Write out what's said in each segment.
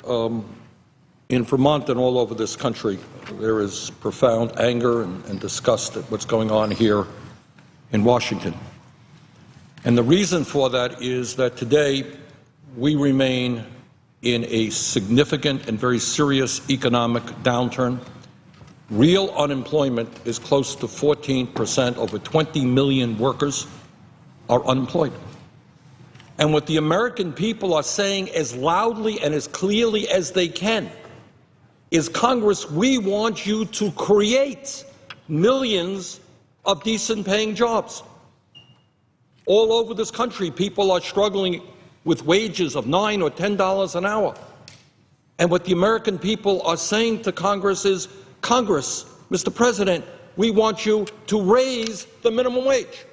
in Vermont and all over this country, there is profound anger and disgust at what's going on here in Washington. And the reason for that is that today we remain in a significant and very serious economic downturn. Real unemployment is close to 14%. Over 20 million workers are unemployed. And what the American people are saying as loudly and as clearly as they can is, Congress, we want you to create millions of decent-paying jobs. All over this country, people are struggling with wages of $9 or $10 an hour. And what the American people are saying to Congress is, Congress, Mr. President, we want you to raise the minimum wage.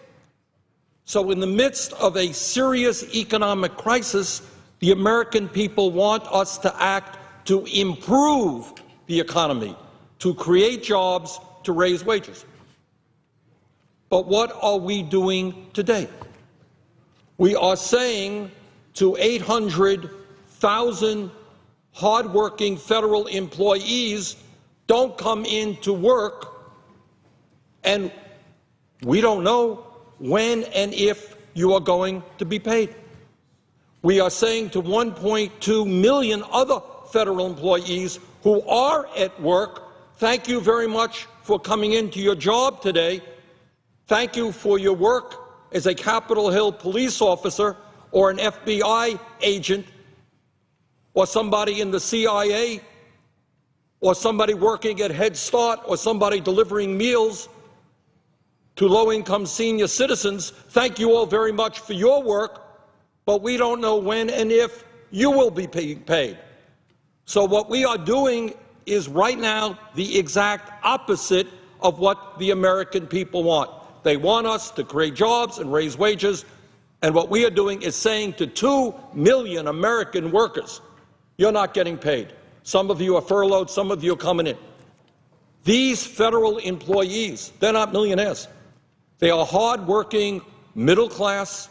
So in the midst of a serious economic crisis, the American people want us to act to improve the economy, to create jobs, to raise wages. But what are we doing today? We are saying to 800,000 hardworking federal employees, don't come into work, and we don't know when and if you are going to be paid. We are saying to 1.2 million other federal employees who are at work, thank you very much for coming into your job today. Thank you for your work as a Capitol Hill police officer or an FBI agent or somebody in the CIA or somebody working at Head Start or somebody delivering meals to low-income senior citizens. Thank you all very much for your work, but we don't know when and if you will be paid. So what we are doing is right now the exact opposite of what the American people want. They want us to create jobs and raise wages, and what we are doing is saying to 2 million American workers, you're not getting paid. Some of you are furloughed, some of you are coming in. These federal employees, they're not millionaires. They are hard-working, middle-class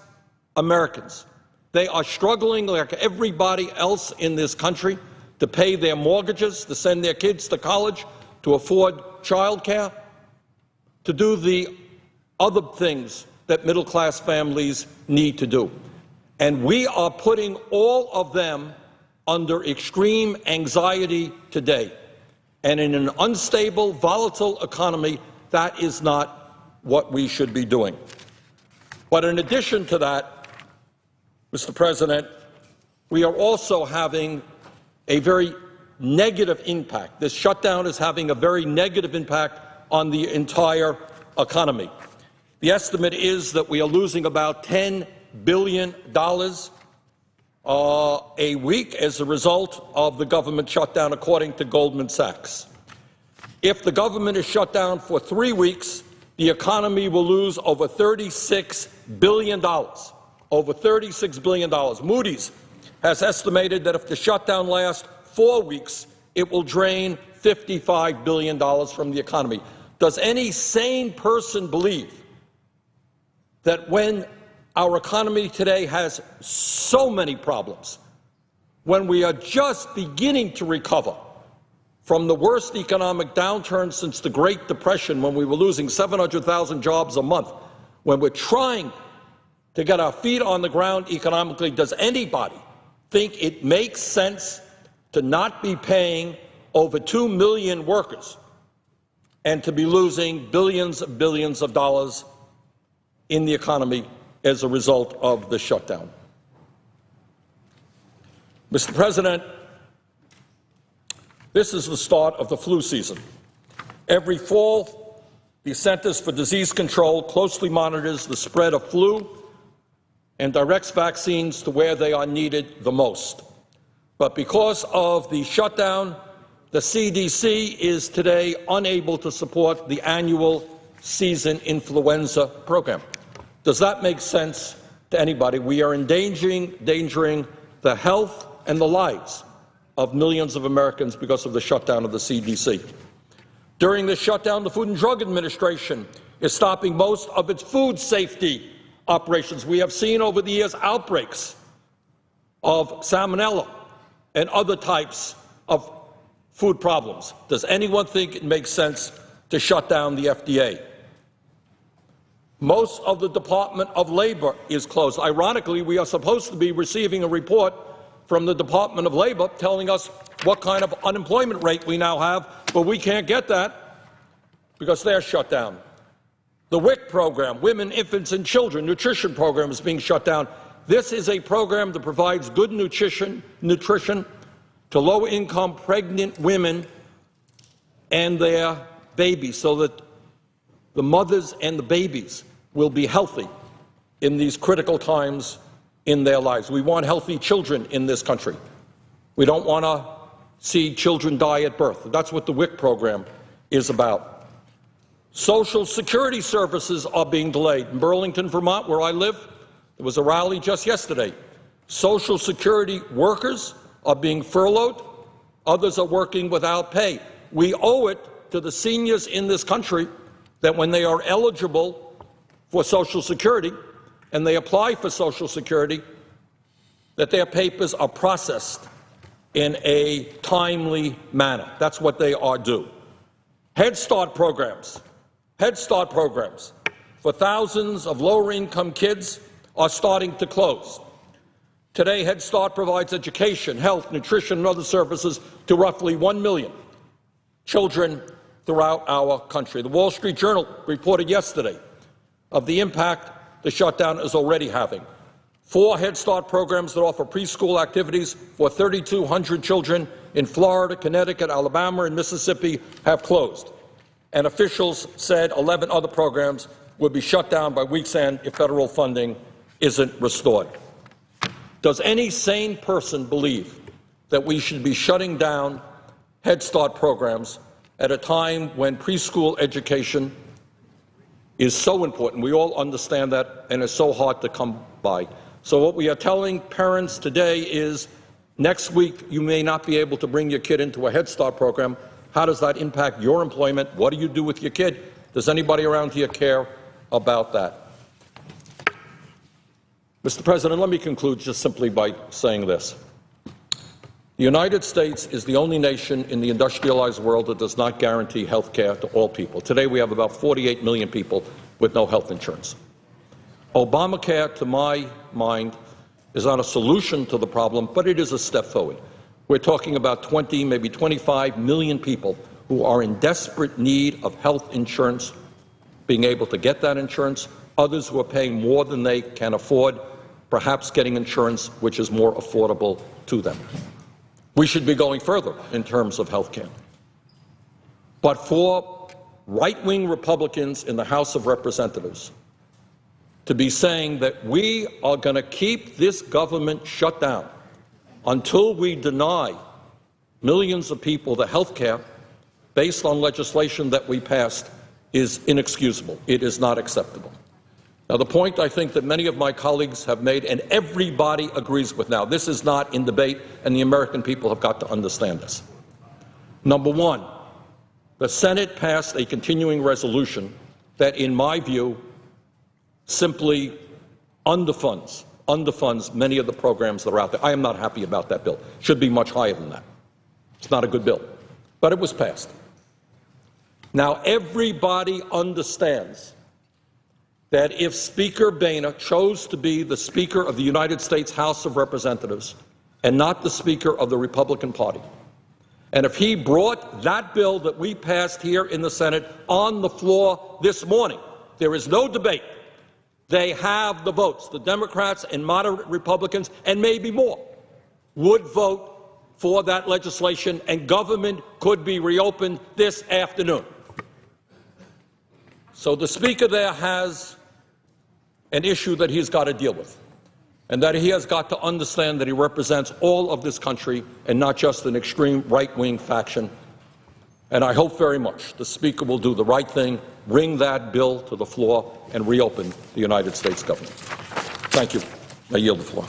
Americans. They are struggling like everybody else in this country to pay their mortgages, to send their kids to college, to afford child care, to do the other things that middle-class families need to do. And we are putting all of them under extreme anxiety today. And in an unstable, volatile economy, that is not what we should be doing. But in addition to that, Mr. President, we are also having a very negative impact. This shutdown is having a very negative impact on the entire economy. The estimate is that we are losing about $10 billion a week as a result of the government shutdown, according to Goldman Sachs. If the government is shut down for 3 weeks, the economy will lose over $36 billion. Over $36 billion. Moody's has estimated that if the shutdown lasts 4 weeks, it will drain $55 billion from the economy. Does any sane person believe that when our economy today has so many problems, when we are just beginning to recover from the worst economic downturn since the Great Depression, when we were losing 700,000 jobs a month, when we're trying to get our feet on the ground economically, does anybody think it makes sense to not be paying over 2 million workers and to be losing billions and billions of dollars in the economy as a result of the shutdown? Mr. President, this is the start of the flu season. Every fall, the Centers for Disease Control closely monitors the spread of flu and directs vaccines to where they are needed the most. But because of the shutdown, the CDC is today unable to support the annual season influenza program. Does that make sense to anybody? We are endangering the health and the lives of millions of Americans because of the shutdown of the CDC. During the shutdown, the Food and Drug Administration is stopping most of its food safety operations. We have seen over the years outbreaks of salmonella and other types of food problems. Does anyone think it makes sense to shut down the FDA? Most of the Department of Labor is closed. Ironically, we are supposed to be receiving a report from the Department of Labor telling us what kind of unemployment rate we now have, but we can't get that because they're shut down. The WIC program, Women, Infants, and Children Nutrition Program, is being shut down. This is a program that provides good nutrition to low-income pregnant women and their babies so that the mothers and the babies will be healthy in these critical times in their lives. We want healthy children in this country. We don't want to see children die at birth. That's what the WIC program is about. Social security services are being delayed. In Burlington, Vermont, where I live, there was a rally just yesterday. Social security workers are being furloughed. Others are working without pay. We owe it to the seniors in this country that when they are eligible for Social Security and they apply for Social Security, that their papers are processed in a timely manner. That's what they are due. Head Start programs for thousands of lower-income kids are starting to close. Today, Head Start provides education, health, nutrition, and other services to roughly 1 million children throughout our country. The Wall Street Journal reported yesterday of the impact the shutdown is already having. 4 Head Start programs that offer preschool activities for 3,200 children in Florida, Connecticut, Alabama, and Mississippi have closed. And officials said 11 other programs would be shut down by week's end if federal funding isn't restored. Does any sane person believe that we should be shutting down Head Start programs at a time when preschool education is so important? We all understand that, and it's so hard to come by. So what we are telling parents today is next week you may not be able to bring your kid into a Head Start program. How does that impact your employment? What do you do with your kid? Does anybody around here care about that? Mr. President, let me conclude just simply by saying this. The United States is the only nation in the industrialized world that does not guarantee health care to all people. Today we have about 48 million people with no health insurance. Obamacare, to my mind, is not a solution to the problem, but it is a step forward. We're talking about 20, maybe 25 million people who are in desperate need of health insurance, being able to get that insurance, others who are paying more than they can afford, perhaps getting insurance which is more affordable to them. We should be going further in terms of health care. But for right-wing Republicans in the House of Representatives to be saying that we are going to keep this government shut down until we deny millions of people the health care based on legislation that we passed is inexcusable. It is not acceptable. Now, the point I think that many of my colleagues have made, and everybody agrees with now, this is not in debate, and the American people have got to understand this. Number one, the Senate passed a continuing resolution that, in my view, simply underfunds many of the programs that are out there. I am not happy about that bill. It should be much higher than that. It's not a good bill, but it was passed. Now, everybody understands that if Speaker Boehner chose to be the Speaker of the United States House of Representatives and not the Speaker of the Republican Party, and if he brought that bill that we passed here in the Senate on the floor this morning, there is no debate. They have the votes. The Democrats and moderate Republicans, and maybe more, would vote for that legislation, and government could be reopened this afternoon. So the Speaker there has an issue that he's got to deal with, and that he has got to understand that he represents all of this country and not just an extreme right-wing faction. And I hope very much the Speaker will do the right thing, bring that bill to the floor, and reopen the United States government. Thank you. I yield the floor.